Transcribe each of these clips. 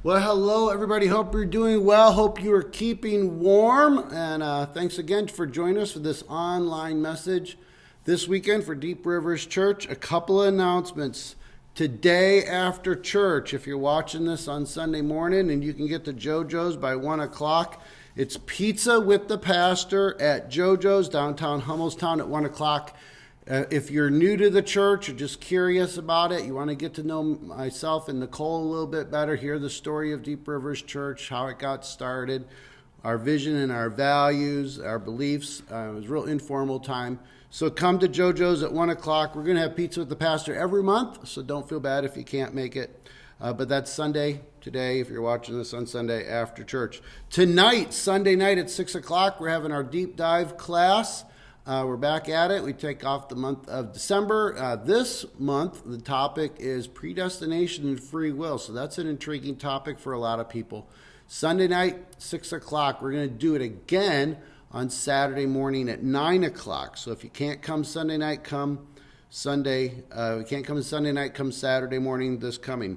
Well, hello, everybody. Hope you're doing well. Hope you are keeping warm. And thanks again for joining us for this online message this weekend for Deep Rivers Church. A couple of announcements. Today after church, if you're watching this on Sunday morning and you can get to JoJo's by 1 o'clock, it's Pizza with the Pastor at JoJo's, downtown Hummelstown at 1 o'clock. If you're new to the church, you're just curious about it, you want to get to know myself and Nicole a little bit better, hear the story of Deep Rivers Church, how it got started, our vision and our values, our beliefs. It was a real informal time. So come to JoJo's at 1 o'clock. We're going to have Pizza with the Pastor every month, so don't feel bad if you can't make it. But that's Sunday today, if you're watching this on Sunday after church. Tonight, Sunday night at 6 o'clock, we're having our deep dive class. We're back at it. We take off the month of December. This month, the topic is predestination and free will. So that's an intriguing topic for a lot of people. Sunday night, 6 o'clock. We're going to do it again on Saturday morning at 9 o'clock. So if you can't come Sunday night, come Sunday. We can't come Sunday night, come Saturday morning this coming.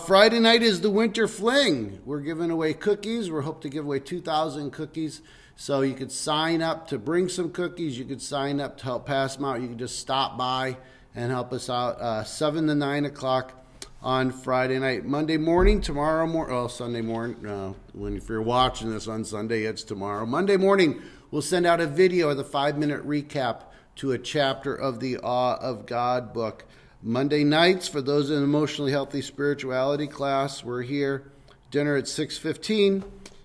Friday night is the Winter Fling. We're giving away cookies. We hope to give away 2,000 cookies. So you could sign up to bring some cookies. You could sign up to help pass them out. You could just stop by and help us out. 7 to 9 o'clock on Friday night. Monday morning, Sunday morning. If you're watching this on Sunday, it's tomorrow. Monday morning, we'll send out a video of the 5-minute recap to a chapter of the Awe of God book. Monday nights, for those in emotionally healthy spirituality class, we're here. Dinner at 6:15.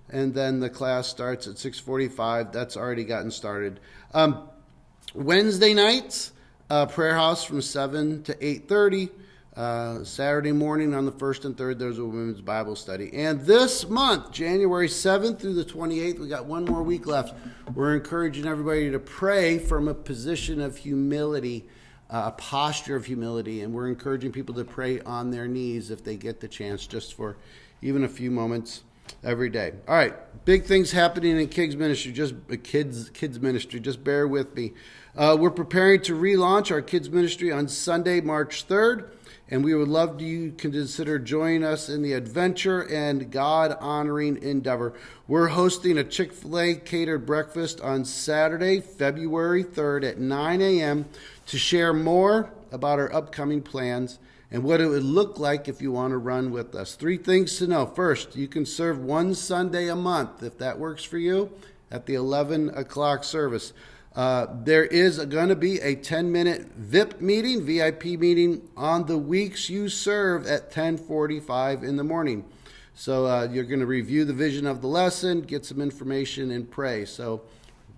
And then the class starts at 6:45. That's already gotten started. Wednesday nights, prayer house from 7 to 8:30. Saturday morning on the 1st and 3rd, there's a women's Bible study. And this month, January 7th through the 28th, we got one more week left. We're encouraging everybody to pray from a position of humility, a posture of humility. And we're encouraging people to pray on their knees if they get the chance, just for even a few moments every day. All right, big things happening in kids ministry. Kids ministry. Just bear with me. We're preparing to relaunch our kids ministry on Sunday, March 3rd, and we would love you to consider joining us in the adventure and God-honoring endeavor. We're hosting a Chick-fil-A catered breakfast on Saturday, February 3rd at 9 a.m. to share more about our upcoming plans and what it would look like if you want to run with us. 3 things to know. First, you can serve one Sunday a month, if that works for you, at the 11 o'clock service. There is going to be a 10-minute VIP meeting on the weeks you serve at 10:45 in the morning. So you're going to review the vision of the lesson, get some information, and pray. So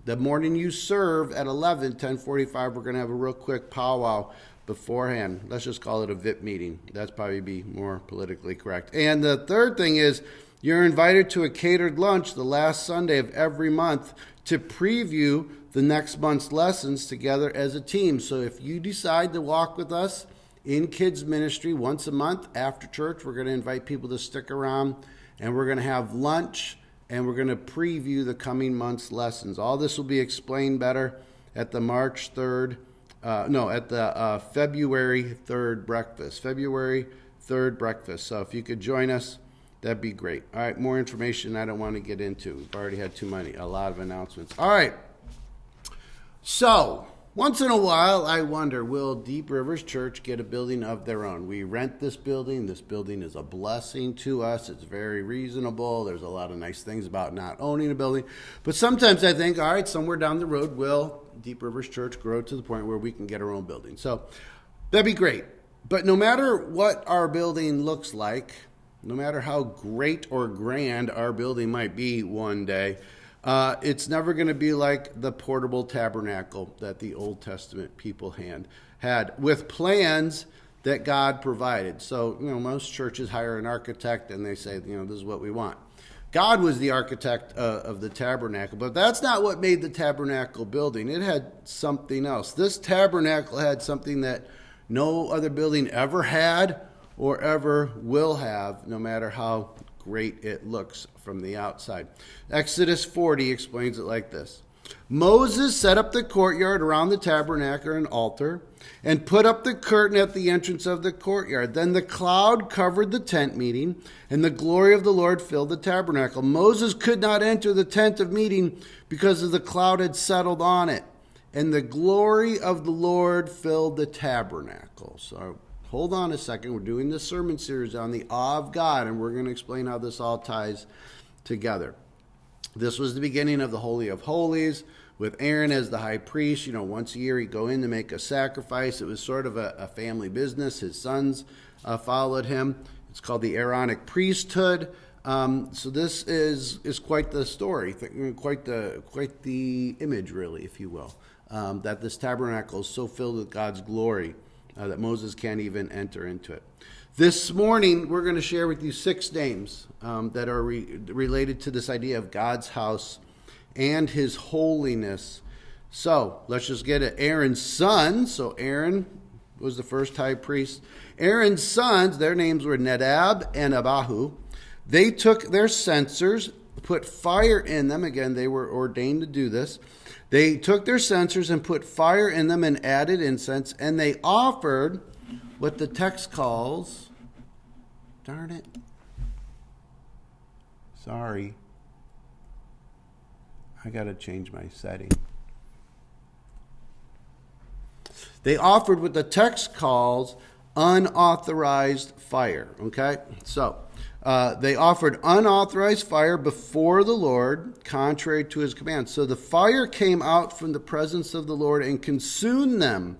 the morning you serve at 10:45, we're going to have a real quick powwow beforehand. Let's just call it a VIP meeting. That's probably be more politically correct. And the third thing is you're invited to a catered lunch the last Sunday of every month to preview the next month's lessons together as a team. So if you decide to walk with us in kids ministry once a month after church, we're going to invite people to stick around, and we're going to have lunch, and we're going to preview the coming month's lessons. All this will be explained better at the February 3rd breakfast. February 3rd breakfast. So if you could join us, that'd be great. All right, more information I don't want to get into. We've already had a lot of announcements. All right. So, once in a while, I wonder, will Deep Rivers Church get a building of their own? We rent this building. This building is a blessing to us. It's very reasonable. There's a lot of nice things about not owning a building. But sometimes I think, all right, somewhere down the road, will Deep Rivers Church grow to the point where we can get our own building? So, that'd be great. But no matter what our building looks like, no matter how great or grand our building might be one day, it's never going to be like the portable tabernacle that the Old Testament people had with plans that God provided. So, most churches hire an architect and they say, this is what we want. God was the architect of the tabernacle, but that's not what made the tabernacle building. It had something else. This tabernacle had something that no other building ever had or ever will have, no matter how great it looks from the outside. Exodus 40 explains it like this. Moses set up the courtyard around the tabernacle and altar and put up the curtain at the entrance of the courtyard. Then the cloud covered the tent meeting, and the glory of the Lord filled the tabernacle. Moses could not enter the tent of meeting because of the cloud had settled on it, and the glory of the Lord filled the tabernacle. So hold on a second. We're doing this sermon series on the awe of God, and we're going to explain how this all ties together. This was the beginning of the Holy of Holies with Aaron as the high priest. Once a year he'd go in to make a sacrifice. It was sort of a family business. His sons followed him. It's called the Aaronic priesthood. So this is quite the story, quite the image, really, if you will, that this tabernacle is so filled with God's glory that Moses can't even enter into it. This morning, we're going to share with you 6 names that are related to this idea of God's house and his holiness. So let's just get it. Aaron's son. So Aaron was the first high priest. Aaron's sons, their names were Nadab and Abihu. They took their censers, put fire in them. Again, they were ordained to do this. They took their censers and put fire in them and added incense, and they offered what the text calls, darn it, sorry, I got to change my setting. They offered what the text calls unauthorized fire, okay? So they offered unauthorized fire before the Lord, contrary to his command. So the fire came out from the presence of the Lord and consumed them.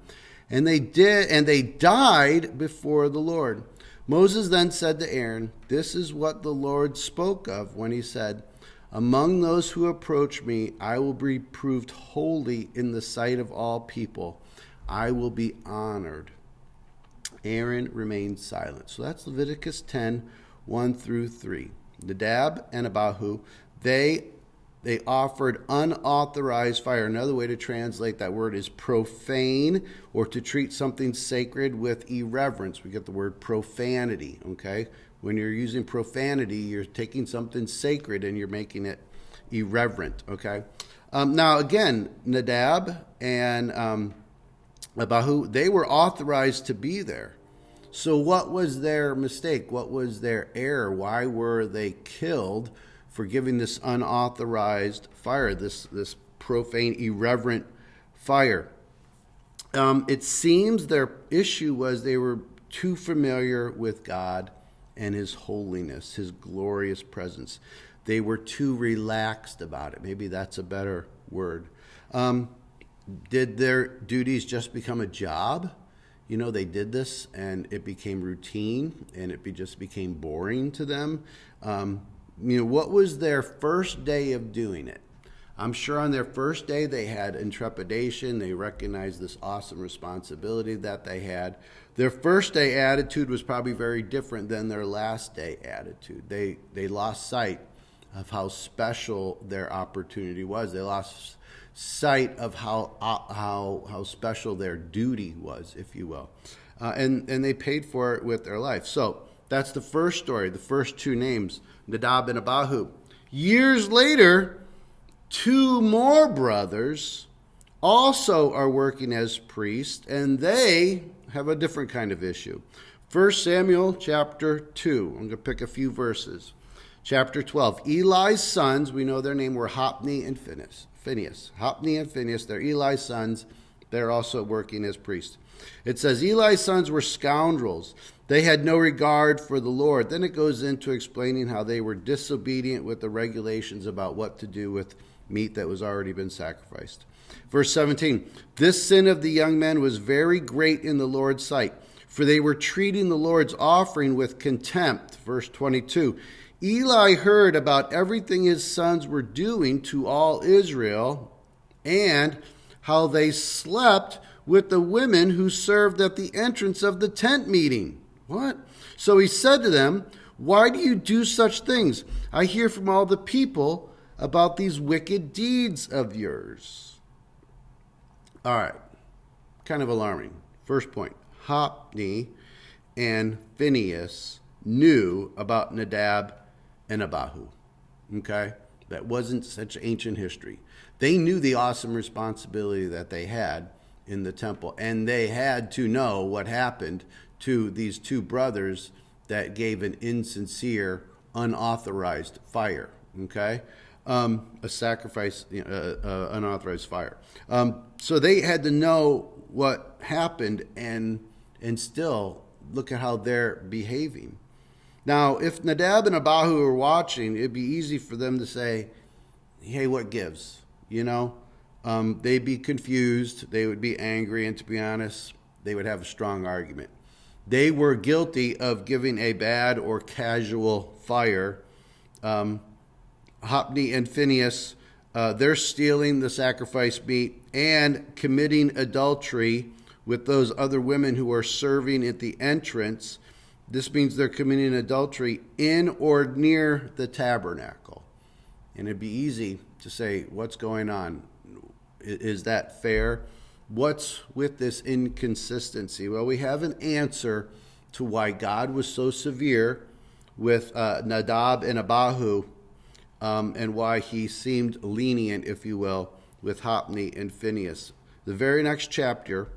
And they died before the Lord. Moses then said to Aaron, "This is what the Lord spoke of when he said, 'Among those who approach me, I will be proved holy in the sight of all people. I will be honored.'" Aaron remained silent. So that's Leviticus 10, 1 through 3. Nadab and Abihu, they offered unauthorized fire. Another way to translate that word is profane, or to treat something sacred with irreverence. We get the word profanity, okay? When you're using profanity, you're taking something sacred and you're making it irreverent, okay? Now, again, Nadab and Abihu, they were authorized to be there. So what was their mistake? What was their error? Why were they killed for giving this unauthorized fire, this profane, irreverent fire? It seems their issue was they were too familiar with God and his holiness, his glorious presence. They were too relaxed about it. Maybe that's a better word. Did their duties just become a job? They did this and it became routine and it just became boring to them. What was their first day of doing it? I'm sure on their first day they had intrepidation. They recognized this awesome responsibility that they had. Their first day attitude was probably very different than their last day attitude. They lost sight of how special their opportunity was. They lost sight of how special their duty was, if you will. And they paid for it with their life. So that's the first story, the first 2 names, Nadab and Abihu. Years later, 2 more brothers also are working as priests, and they have a different kind of issue. 1 Samuel chapter 2. I'm going to pick a few verses. Chapter 12. Eli's sons, we know their name were Hophni and Phinehas. Hophni and Phinehas, they're Eli's sons. They're also working as priests. It says, Eli's sons were scoundrels. They had no regard for the Lord. Then it goes into explaining how they were disobedient with the regulations about what to do with meat that was already been sacrificed. Verse 17, this sin of the young men was very great in the Lord's sight, for they were treating the Lord's offering with contempt. Verse 22, Eli heard about everything his sons were doing to all Israel and how they slept with the women who served at the entrance of the tent meeting. What? So he said to them, why do you do such things? I hear from all the people about these wicked deeds of yours. All right. Kind of alarming. First point. Hophni and Phinehas knew about Nadab and Abihu. Okay? That wasn't such ancient history. They knew the awesome responsibility that they had in the temple, and they had to know what happened to these two brothers that gave an insincere, unauthorized fire. Okay, a sacrifice, unauthorized fire. So they had to know what happened, and still look at how they're behaving. Now, if Nadab and Abihu were watching, it'd be easy for them to say, "Hey, what gives?" They'd be confused. They would be angry, and to be honest, they would have a strong argument. They were guilty of giving a bad or casual fire. Hophni and Phinehas, they're stealing the sacrifice meat and committing adultery with those other women who are serving at the entrance. This means they're committing adultery in or near the tabernacle. And it'd be easy to say, what's going on? Is that fair? What's with this inconsistency? Well, we have an answer to why God was so severe with Nadab and Abihu, and why he seemed lenient, if you will, with Hophni and Phinehas. The very next chapter,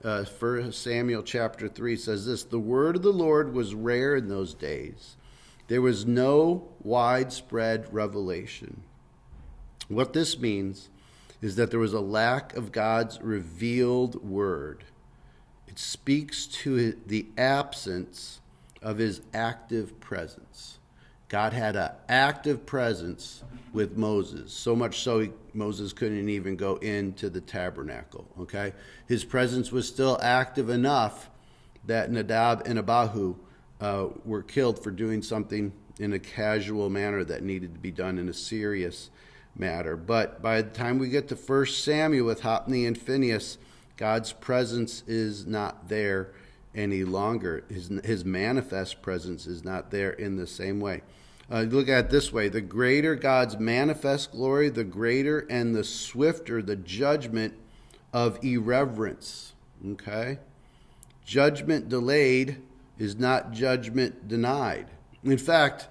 1 Samuel chapter 3, says this: "The word of the Lord was rare in those days. There was no widespread revelation." What this means is that there was a lack of God's revealed word. It speaks to the absence of his active presence. God had an active presence with Moses, so much so Moses couldn't even go into the tabernacle, okay? His presence was still active enough that Nadab and Abihu were killed for doing something in a casual manner that needed to be done in a serious matter. But by the time we get to 1 Samuel with Hophni and Phinehas, God's presence is not there any longer. His manifest presence is not there in the same way. Look at it this way: the greater God's manifest glory, the greater and the swifter the judgment of irreverence. Okay? Judgment delayed is not judgment denied. In fact,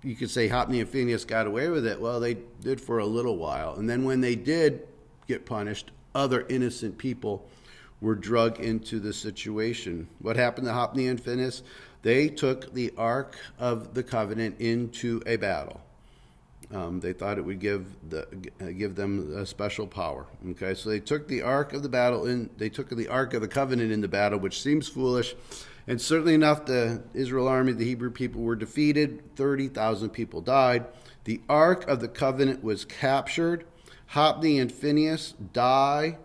you could say Hophni and Phinehas got away with it. Well, they did for a little while. And then when they did get punished, other innocent people were dragged into the situation. What happened to Hophni and Phinehas? They took the Ark of the Covenant into a battle. They thought it would give them a special power. Okay, so they took the Ark of the battle in. They took the Ark of the Covenant into battle, which seems foolish, and certainly enough, the Israel army, the Hebrew people, were defeated. 30,000 people died. The Ark of the Covenant was captured. Hophni and Phinehas die.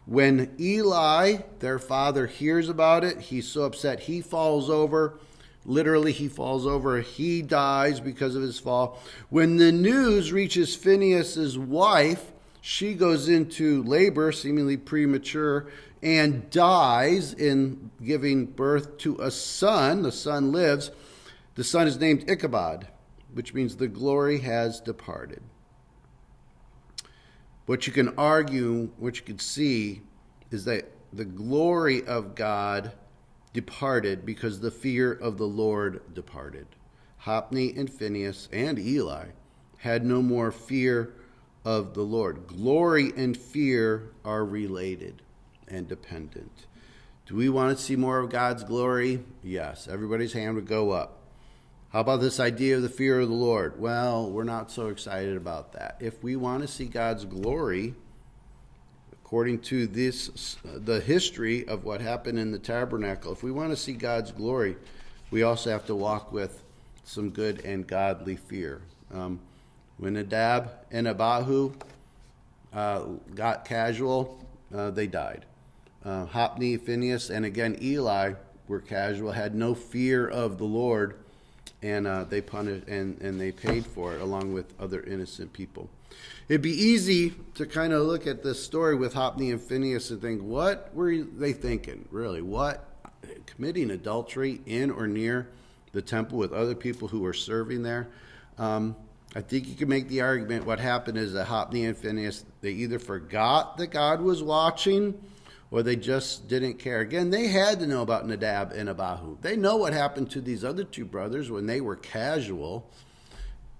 When Eli, their father, hears about it, he's so upset he falls over. Literally, he falls over. He dies because of his fall. When the news reaches Phinehas' wife, she goes into labor, seemingly premature, and dies in giving birth to a son. The son lives. The son is named Ichabod, which means the glory has departed. What you can argue, what you can see, is that the glory of God departed because the fear of the Lord departed. Hophni and Phinehas and Eli had no more fear of the Lord. Glory and fear are related and dependent. Do we want to see more of God's glory? Yes. Everybody's hand would go up. How about this idea of the fear of the Lord? Well, we're not so excited about that. If we want to see God's glory, according to the history of what happened in the tabernacle, if we want to see God's glory, we also have to walk with some good and godly fear. When Nadab and Abihu got casual, they died. Hophni, Phinehas, and again Eli were casual, had no fear of the Lord, and they punished and they paid for it along with other innocent people. It'd be easy to kind of look at this story with Hophni and Phinehas and think, what were they thinking? Really, what? Committing adultery in or near the temple with other people who were serving there? I think you can make the argument what happened is that Hophni and Phinehas, they either forgot that God was watching or they just didn't care. Again, they had to know about Nadab and Abihu. They know what happened to these other two brothers when they were casual.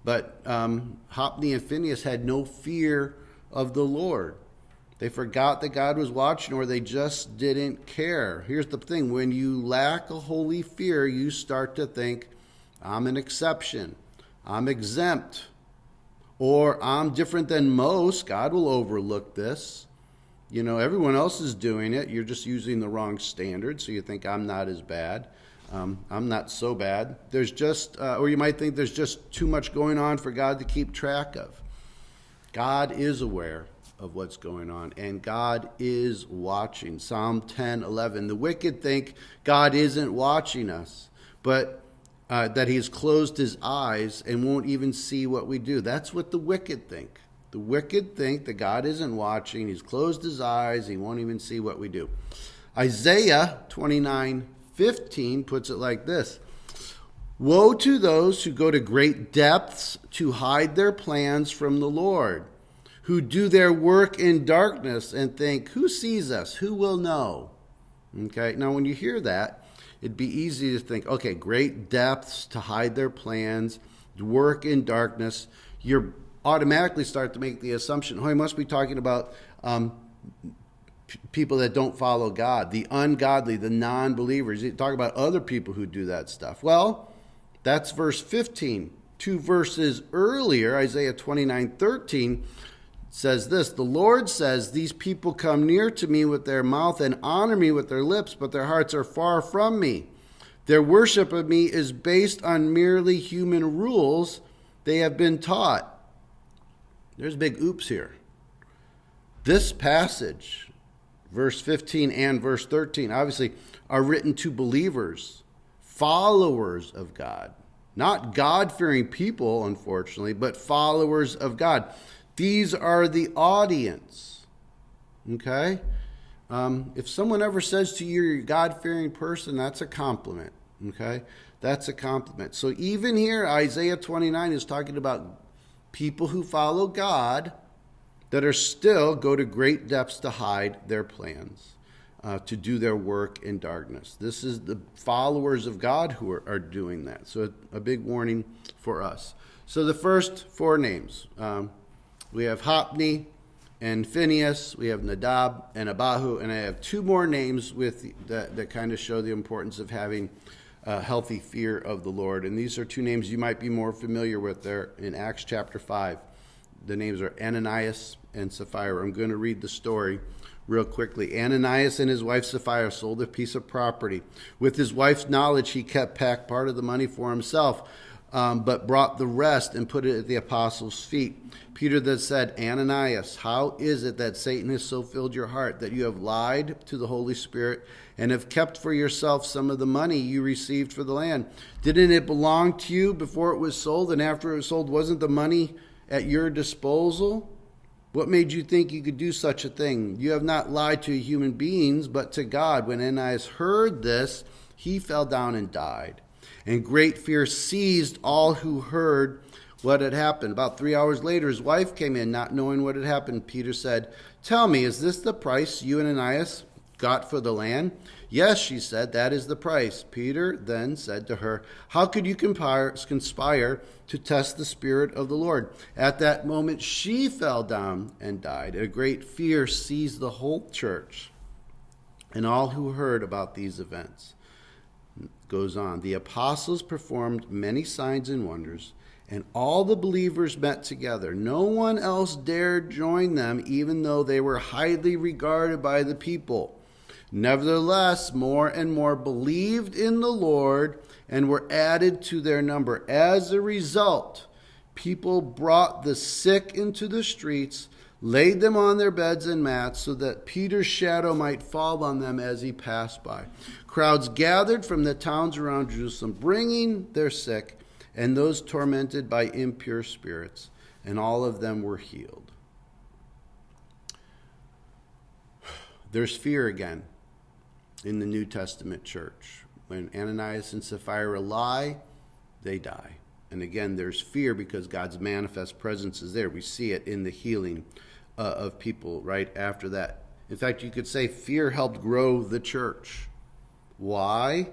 But Hophni and Phinehas had no fear of the Lord. They forgot that God was watching, or they just didn't care. Here's the thing. When you lack a holy fear, you start to think, I'm an exception. I'm exempt. Or I'm different than most. God will overlook this. You know, everyone else is doing it. You're just using the wrong standard, so you think I'm not as bad. I'm not so bad. There's just, or you might think there's just too much going on for God to keep track of. God is aware of what's going on, and God is watching. Psalm 10:11. The wicked think God isn't watching us, but that He has closed His eyes and won't even see what we do. That's what the wicked think. The wicked think that God isn't watching. He's closed His eyes. He won't even see what we do. Isaiah 29:15 puts it like this. Woe to those who go to great depths to hide their plans from the Lord, who do their work in darkness and think, who sees us? Who will know? Okay, now when you hear that, it'd be easy to think, okay, great depths to hide their plans, work in darkness. You automatically start to make the assumption, oh, he must be talking about people that don't follow God, the ungodly, the non-believers. You talk about other people who do that stuff. Well, that's verse 15. 2 verses earlier, Isaiah 29:13, says this, the Lord says, these people come near to me with their mouth and honor me with their lips, but their hearts are far from me. Their worship of me is based on merely human rules they have been taught. There's a big oops here. This passage, verse 15 and verse 13, obviously are written to believers, followers of God. Not God-fearing people, unfortunately, but followers of God. These are the audience, okay? If someone ever says to you, you're a God-fearing person, that's a compliment, okay? That's a compliment. So even here, Isaiah 29 is talking about people who follow God that are still go to great depths to hide their plans, to do their work in darkness. This is the followers of God who are doing that. So a big warning for us. So the first 4 names. We have Hophni and Phinehas, we have Nadab and Abihu, and I have 2 more names with that kind of show the importance of having a healthy fear of the Lord. And these are 2 names you might be more familiar with. They're in Acts chapter 5. The names are Ananias and Sapphira. I'm going to read the story real quickly. Ananias and his wife Sapphira sold a piece of property. With his wife's knowledge, he kept back part of the money for himself, but brought the rest and put it at the apostles' feet. Peter then said, Ananias, how is it that Satan has so filled your heart that you have lied to the Holy Spirit and have kept for yourself some of the money you received for the land? Didn't it belong to you before it was sold, and after it was sold, wasn't the money at your disposal? What made you think you could do such a thing? You have not lied to human beings, but to God. When Ananias heard this, he fell down and died. And great fear seized all who heard what had happened. About 3 hours later, his wife came in, not knowing what had happened. Peter said, tell me, is this the price you and Ananias got for the land? Yes, she said, that is the price. Peter then said to her, how could you conspire to test the Spirit of the Lord? At that moment, she fell down and died. A great fear seized the whole church and all who heard about these events. Goes on. The apostles performed many signs and wonders, and all the believers met together. No one else dared join them, even though they were highly regarded by the people. Nevertheless, more and more believed in the Lord and were added to their number. As a result, people brought the sick into the streets, laid them on their beds and mats so that Peter's shadow might fall on them as he passed by. Crowds gathered from the towns around Jerusalem, bringing their sick and those tormented by impure spirits, and all of them were healed. There's fear again in the New Testament church. When Ananias and Sapphira lie, they die. And again, there's fear because God's manifest presence is there. We see it in the healing of people right after that. In fact, you could say fear helped grow the church. Why?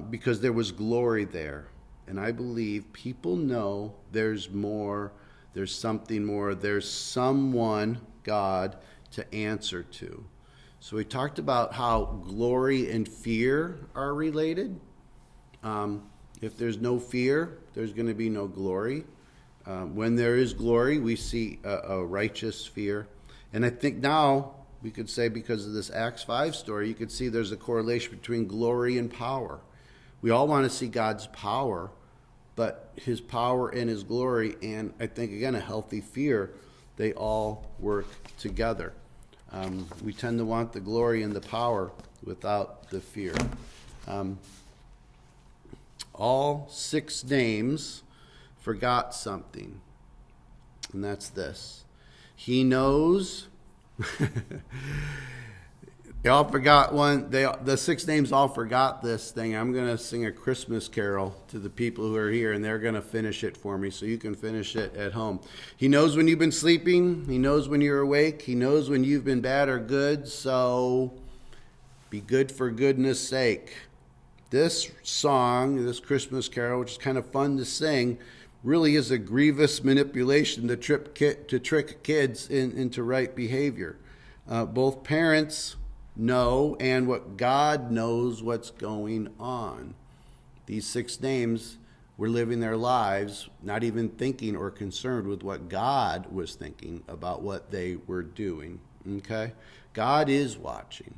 Because there was glory there. And I believe people know there's more, there's something more, there's someone, God, to answer to. So we talked about how glory and fear are related. If there's no fear, there's going to be no glory. When there is glory, we see a righteous fear. And I think now we could say, because of this Acts 5 story, you could see there's a correlation between glory and power. We all want to see God's power, but his power and his glory, and I think, again, a healthy fear, they all work together. We tend to want the glory and the power without the fear. All 6 names forgot something, and that's this. He knows. They all forgot one. The 6 names all forgot this thing. I'm going to sing a Christmas carol to the people who are here, and they're going to finish it for me so you can finish it at home. He knows when you've been sleeping. He knows when you're awake. He knows when you've been bad or good. So be good for goodness sake. This song, this Christmas carol, which is kind of fun to sing, really is a grievous manipulation to trick kids into right behavior. Both parents know, and what God knows what's going on. These 6 names were living their lives not even thinking or concerned with what God was thinking about what they were doing. Okay? God is watching.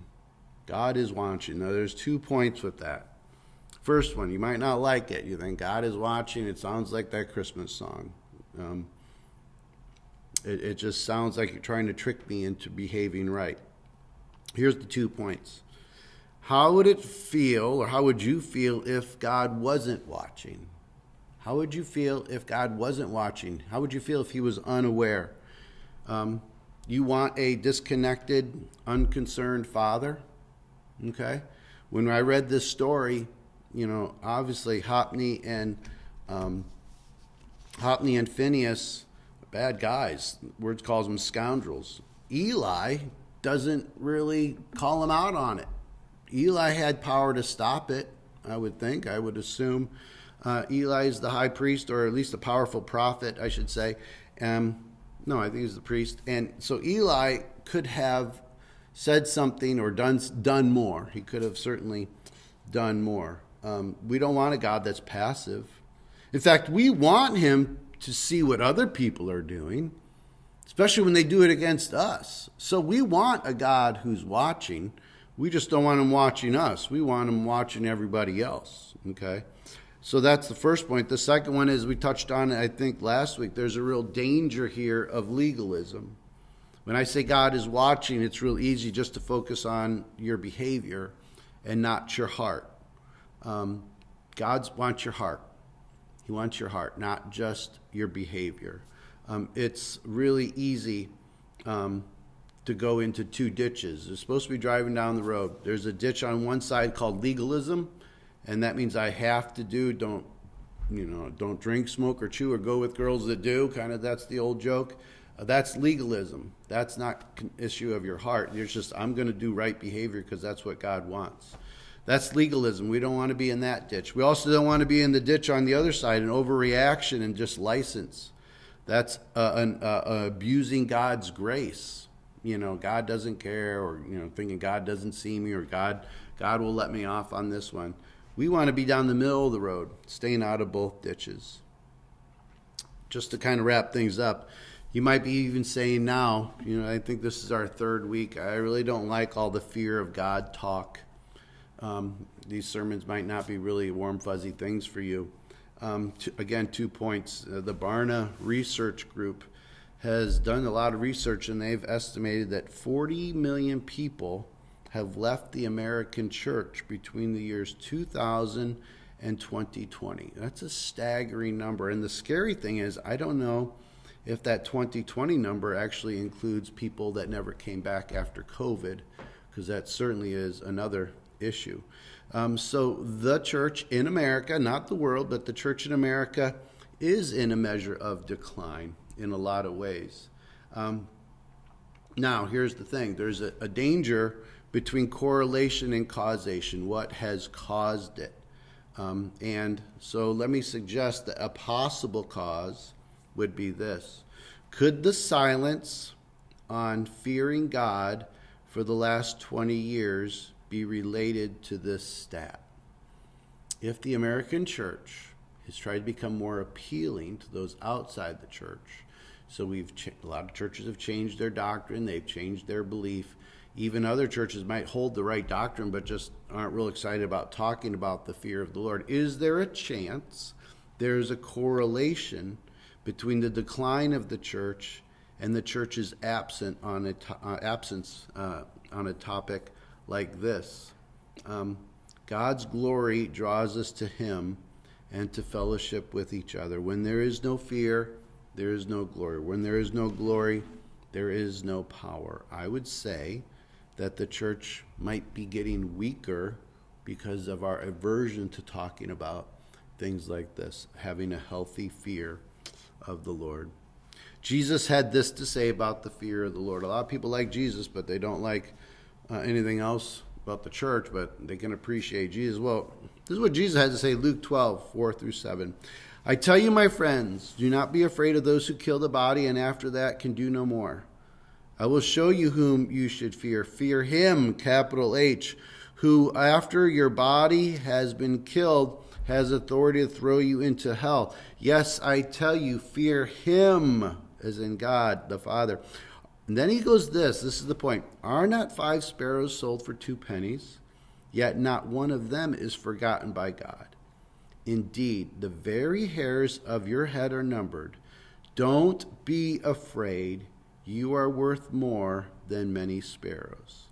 God is watching. Now, there's 2 points with that. First one, you might not like it. You think God is watching. It sounds like that Christmas song. It just sounds like you're trying to trick me into behaving right. Here's the 2 points. How would it feel, or how would you feel if God wasn't watching? How would you feel if God wasn't watching? How would you feel if he was unaware? You want a disconnected, unconcerned father? Okay? When I read this story, obviously Hophni and Phinehas, bad guys. Word calls them scoundrels. Eli doesn't really call him out on it. Eli had power to stop it, I would assume. Eli is the high priest, or at least a powerful prophet, I should say. No, I think he's the priest. And so Eli could have said something or done more. He could have certainly done more. We don't want a God that's passive. In fact, we want him to see what other people are doing, especially when they do it against us. So we want a God who's watching. We just don't want him watching us. We want him watching everybody else. Okay? So that's the first point. The second one is, we touched on it, I think, last week. There's a real danger here of legalism. When I say God is watching, it's real easy just to focus on your behavior and not your heart. God wants your heart. He wants your heart, not just your behavior. It's really easy to go into 2 ditches. You're supposed to be driving down the road. There's a ditch on one side called legalism, and that means I have to don't drink, smoke, or chew, or go with girls that do. Kind of, that's the old joke. That's legalism. That's not an issue of your heart. It's just, I'm going to do right behavior because that's what God wants. That's legalism. We don't want to be in that ditch. We also don't want to be in the ditch on the other side, an overreaction and just license. That's abusing God's grace. God doesn't care, or thinking God doesn't see me, or God will let me off on this one. We want to be down the middle of the road, staying out of both ditches. Just to kind of wrap things up, you might be even saying now, I think this is our 3rd week. I really don't like all the fear of God talk. These sermons might not be really warm, fuzzy things for you. Again, 2 points. The Barna Research Group has done a lot of research, and they've estimated that 40 million people have left the American church between the years 2000 and 2020. That's a staggering number. And the scary thing is, I don't know if that 2020 number actually includes people that never came back after COVID, because that certainly is another issue. So the church in America, not the world, but the church in America is in a measure of decline in a lot of ways. Now, here's the thing. There's a danger between correlation and causation. What has caused it? And so let me suggest that a possible cause would be this. Could the silence on fearing God for the last 20 years be related to this stat? If the American church has tried to become more appealing to those outside the church, so a lot of churches have changed their doctrine, they've changed their belief. Even other churches might hold the right doctrine, but just aren't real excited about talking about the fear of the Lord. Is there a chance there's a correlation between the decline of the church and the church's absence on a topic like this? God's glory draws us to him and to fellowship with each other. When there is no fear, there is no glory. When there is no glory, there is no power. I would say that the church might be getting weaker because of our aversion to talking about things like this, having a healthy fear of the Lord. Jesus had this to say about the fear of the Lord. A lot of people like Jesus, but they don't like anything else about the church, but they can appreciate Jesus. Well, this is what Jesus had to say, Luke 12:4-7. I tell you, my friends, do not be afraid of those who kill the body and after that can do no more. I will show you whom you should fear. Fear him, capital H, who after your body has been killed has authority to throw you into hell. Yes, I tell you, fear him, as in God the Father. And then he goes this is the point. Are not 5 sparrows sold for 2 pennies? Yet not one of them is forgotten by God. Indeed, the very hairs of your head are numbered. Don't be afraid. You are worth more than many sparrows.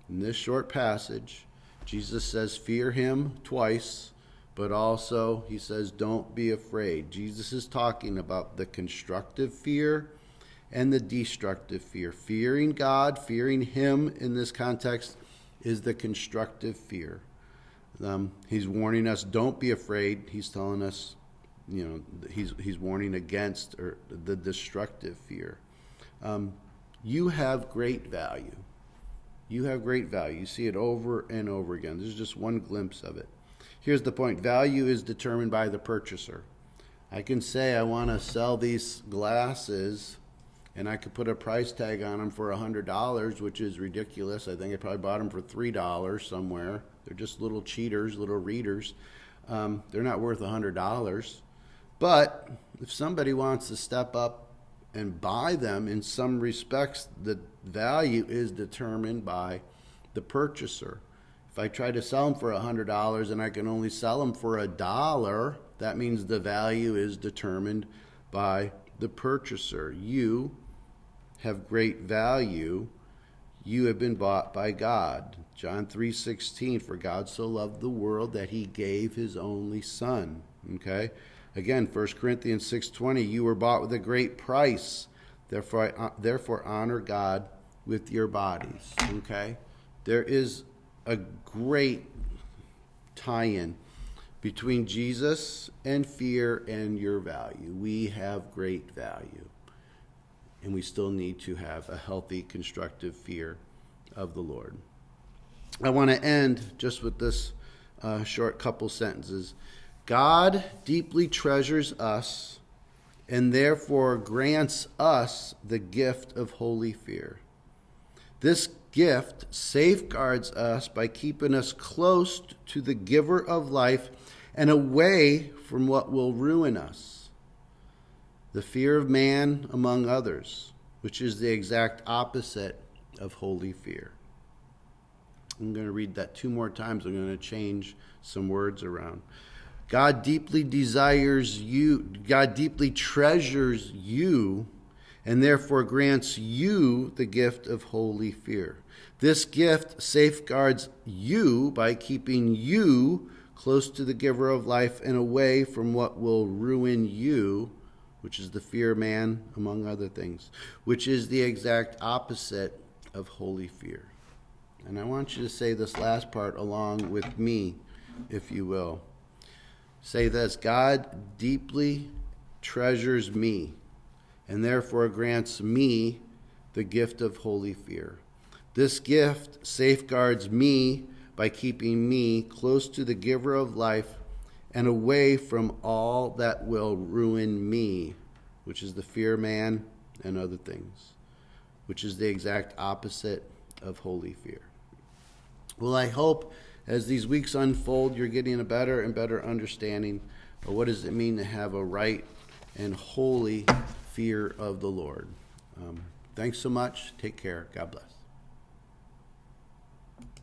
In this short passage, Jesus says, fear him twice, but also he says, don't be afraid. Jesus is talking about the constructive fear and the destructive fear. Fearing God, fearing him in this context is the constructive fear. He's warning us, don't be afraid. He's telling us, he's warning against the destructive fear. You have great value. You have great value. You see it over and over again. This is just one glimpse of it. Here's the point. Value is determined by the purchaser. I can say I want to sell these glasses, and I could put a price tag on them for $100, which is ridiculous. I think I probably bought them for $3 somewhere. They're just little cheaters, little readers. They're not worth $100. But if somebody wants to step up and buy them, in some respects, the value is determined by the purchaser. If I try to sell them for $100 and I can only sell them for $1, that means the value is determined by the purchaser. You have great value. You have been bought by God. John 3:16, for God so loved the world that he gave his only son. Okay? Again, 1 Corinthians 6:20, you were bought with a great price. Therefore honor God with your bodies. Okay? There is a great tie-in between Jesus and fear and your value. We have great value. And we still need to have a healthy, constructive fear of the Lord. I want to end just with this short couple sentences. God deeply treasures us and therefore grants us the gift of holy fear. This gift safeguards us by keeping us close to the giver of life and away from what will ruin us. The fear of man, among others, which is the exact opposite of holy fear. I'm going to read that 2 more times. I'm going to change some words around. God deeply desires you. God deeply treasures you and therefore grants you the gift of holy fear. This gift safeguards you by keeping you close to the giver of life and away from what will ruin you, which is the fear of man, among other things, which is the exact opposite of holy fear. And I want you to say this last part along with me, if you will. Say this: God deeply treasures me and therefore grants me the gift of holy fear. This gift safeguards me by keeping me close to the giver of life and away from all that will ruin me, which is the fear of man and other things, which is the exact opposite of holy fear. Well, I hope as these weeks unfold, you're getting a better and better understanding of what does it mean to have a right and holy fear of the Lord. Thanks so much. Take care. God bless.